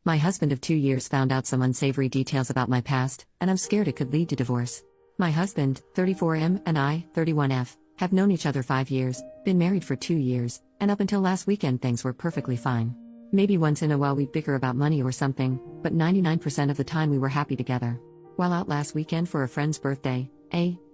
My husband of 2 years found out some unsavory details about my past, and I'm scared it could lead to divorce. My husband, 34M, and I, 31F, have known each other 5 years, been married for 2 years, and up until last weekend things were perfectly fine. Maybe once in a while we'd bicker about money or something, but 99% of the time we were happy together. While out last weekend for a friend's birthday,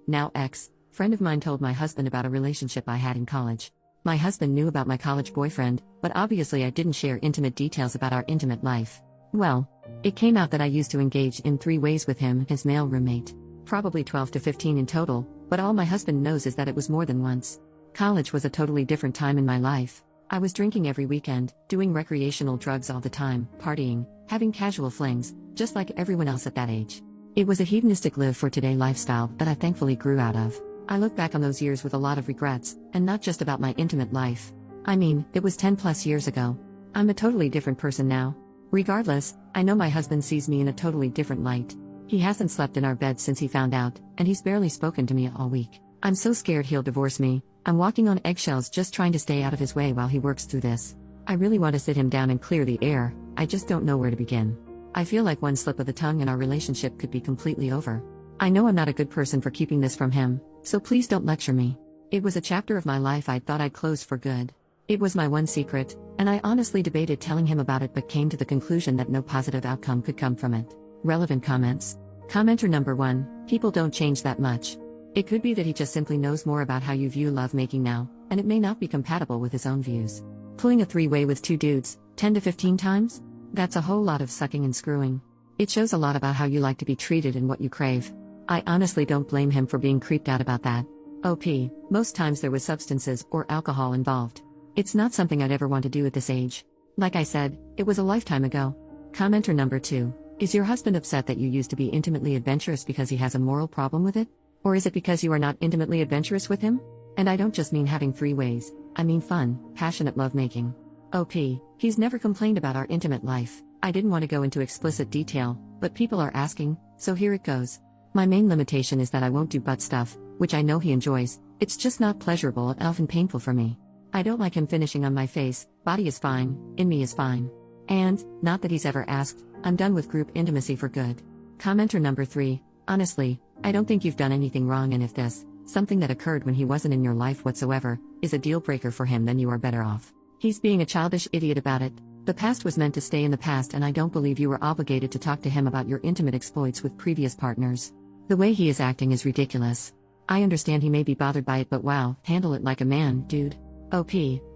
now ex-friend of mine told my husband about a relationship I had in college. My husband knew about my college boyfriend, but obviously I didn't share intimate details about our intimate life. Well, it came out that I used to engage in 3 ways with him, his male roommate. Probably 12 to 15 in total, but all my husband knows is that it was more than once. College was a totally different time in my life. I was drinking every weekend, doing recreational drugs all the time, partying, having casual flings, just like everyone else at that age. It was a hedonistic live-for-today lifestyle that I thankfully grew out of. I look back on those years with a lot of regrets, and not just about my intimate life. I mean, it was 10 plus years ago. I'm a totally different person now. Regardless, I know my husband sees me in a totally different light. He hasn't slept in our bed since he found out, and he's barely spoken to me all week. I'm so scared he'll divorce me. I'm walking on eggshells just trying to stay out of his way while he works through this. I really want to sit him down and clear the air, I just don't know where to begin. I feel like one slip of the tongue and our relationship could be completely over. I know I'm not a good person for keeping this from him, so please don't lecture me. It was a chapter of my life I thought I'd close for good. It was my one secret, and I honestly debated telling him about it but came to the conclusion that no positive outcome could come from it. Relevant comments. Commenter number 1, people don't change that much. It could be that he just simply knows more about how you view lovemaking now, and it may not be compatible with his own views. Pulling a 3-way with 2 dudes, 10 to 15 times? That's a whole lot of sucking and screwing. It shows a lot about how you like to be treated and what you crave. I honestly don't blame him for being creeped out about that. OP, most times there was substances or alcohol involved. It's not something I'd ever want to do at this age. Like I said, it was a lifetime ago. Commenter number 2, is your husband upset that you used to be intimately adventurous because he has a moral problem with it? Or is it because you are not intimately adventurous with him? And I don't just mean having 3 ways, I mean fun, passionate lovemaking. OP, he's never complained about our intimate life. I didn't want to go into explicit detail, but people are asking, so here it goes. My main limitation is that I won't do butt stuff, which I know he enjoys. It's just not pleasurable and often painful for me. I don't like him finishing on my face, body is fine, in me is fine. And, not that he's ever asked, I'm done with group intimacy for good. Commenter number 3, honestly, I don't think you've done anything wrong, and if this, something that occurred when he wasn't in your life whatsoever, is a deal breaker for him, then you are better off. He's being a childish idiot about it. The past was meant to stay in the past, and I don't believe you were obligated to talk to him about your intimate exploits with previous partners. The way he is acting is ridiculous. I understand he may be bothered by it, but wow, handle it like a man, dude. OP,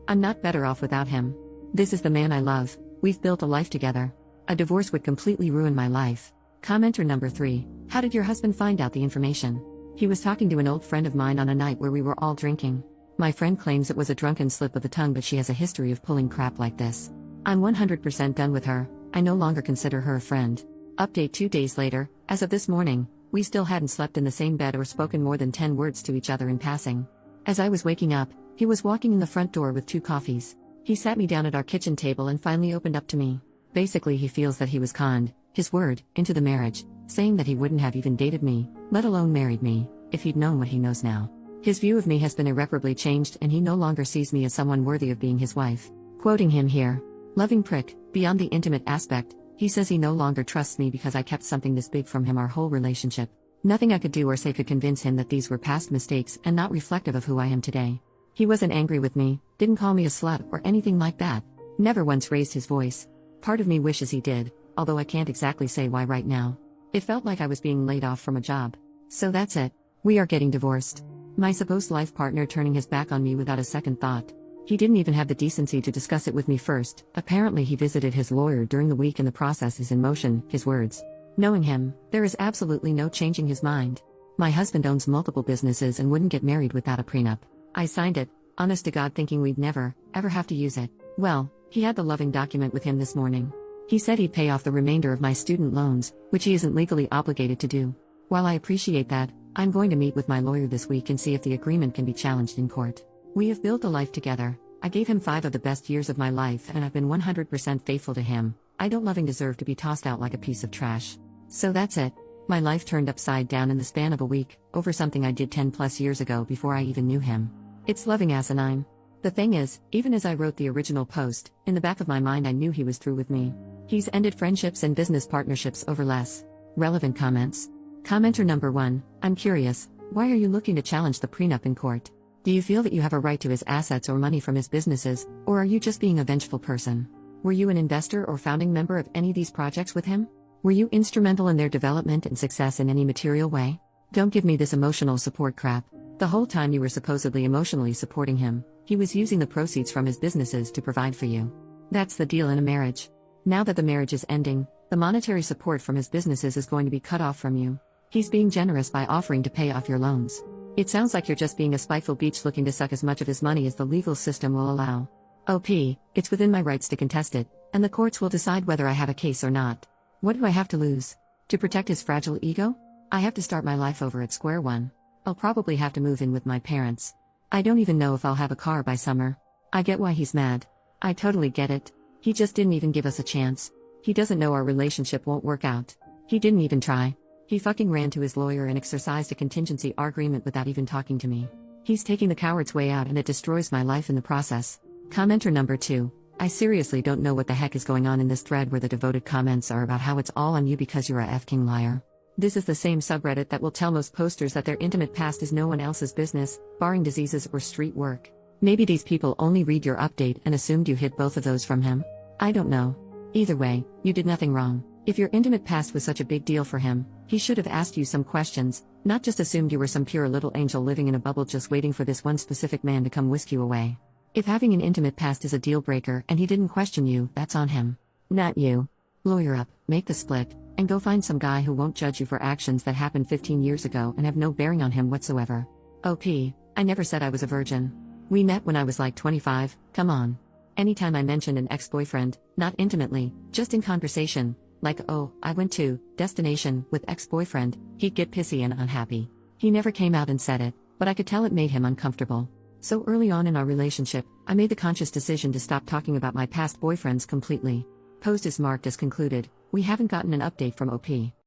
I'm not better off without him. This is the man I love, we've built a life together. A divorce would completely ruin my life. Commenter number 3, how did your husband find out the information? He was talking to an old friend of mine on a night where we were all drinking. My friend claims it was a drunken slip of the tongue, but she has a history of pulling crap like this. I'm 100% done with her, I no longer consider her a friend. Update 2 days later, as of this morning, we still hadn't slept in the same bed or spoken more than 10 words to each other in passing. As I was waking up, he was walking in the front door with 2 coffees. He sat me down at our kitchen table and finally opened up to me. Basically, he feels that he was conned, his word, into the marriage, saying that he wouldn't have even dated me, let alone married me, if he'd known what he knows now. His view of me has been irreparably changed, and he no longer sees me as someone worthy of being his wife. Quoting him here, loving prick, beyond the intimate aspect, he says he no longer trusts me because I kept something this big from him our whole relationship. Nothing I could do or say could convince him that these were past mistakes and not reflective of who I am today. He wasn't angry with me, didn't call me a slut or anything like that, never once raised his voice. Part of me wishes he did, although I can't exactly say why right now. It felt like I was being laid off from a job. So that's it. We are getting divorced. My supposed life partner turning his back on me without a second thought. He didn't even have the decency to discuss it with me first. Apparently he visited his lawyer during the week and the process is in motion, his words. Knowing him, there is absolutely no changing his mind. My husband owns multiple businesses and wouldn't get married without a prenup. I signed it, honest to God, thinking we'd never, ever have to use it. Well, he had the loving document with him this morning. He said he'd pay off the remainder of my student loans, which he isn't legally obligated to do. While I appreciate that, I'm going to meet with my lawyer this week and see if the agreement can be challenged in court. We have built a life together. I gave him 5 of the best years of my life and I've been 100% faithful to him. I don't loving deserve to be tossed out like a piece of trash. So that's it. My life turned upside down in the span of a week, over something I did 10 plus years ago before I even knew him. It's loving asinine. The thing is, even as I wrote the original post, in the back of my mind I knew he was through with me. He's ended friendships and business partnerships over less relevant comments. Commenter number 1, I'm curious, why are you looking to challenge the prenup in court? Do you feel that you have a right to his assets or money from his businesses, or are you just being a vengeful person? Were you an investor or founding member of any of these projects with him? Were you instrumental in their development and success in any material way? Don't give me this emotional support crap. The whole time you were supposedly emotionally supporting him, he was using the proceeds from his businesses to provide for you. That's the deal in a marriage. Now that the marriage is ending, the monetary support from his businesses is going to be cut off from you. He's being generous by offering to pay off your loans. It sounds like you're just being a spiteful beach looking to suck as much of his money as the legal system will allow. OP, it's within my rights to contest it, and the courts will decide whether I have a case or not. What do I have to lose? To protect his fragile ego? I have to start my life over at square one. I'll probably have to move in with my parents. I don't even know if I'll have a car by summer. I get why he's mad. I totally get it. He just didn't even give us a chance. He doesn't know our relationship won't work out. He didn't even try. He fucking ran to his lawyer and exercised a contingency agreement without even talking to me. He's taking the coward's way out and it destroys my life in the process. Commenter number 2, I seriously don't know what the heck is going on in this thread where the devoted comments are about how it's all on you because you're a f-king liar. This is the same subreddit that will tell most posters that their intimate past is no one else's business, barring diseases or street work. Maybe these people only read your update and assumed you hid both of those from him. I don't know. Either way, you did nothing wrong. If your intimate past was such a big deal for him, he should have asked you some questions, not just assumed you were some pure little angel living in a bubble just waiting for this one specific man to come whisk you away. If having an intimate past is a deal breaker and he didn't question you, that's on him. Not you. Lawyer up, make the split, and go find some guy who won't judge you for actions that happened 15 years ago and have no bearing on him whatsoever. OP, I never said I was a virgin. We met when I was like 25, come on. Anytime I mentioned an ex-boyfriend, not intimately, just in conversation, like oh, I went to destination with ex-boyfriend, he'd get pissy and unhappy. He never came out and said it, but I could tell it made him uncomfortable. So early on in our relationship, I made the conscious decision to stop talking about my past boyfriends completely. Post is marked as concluded. We haven't gotten an update from OP.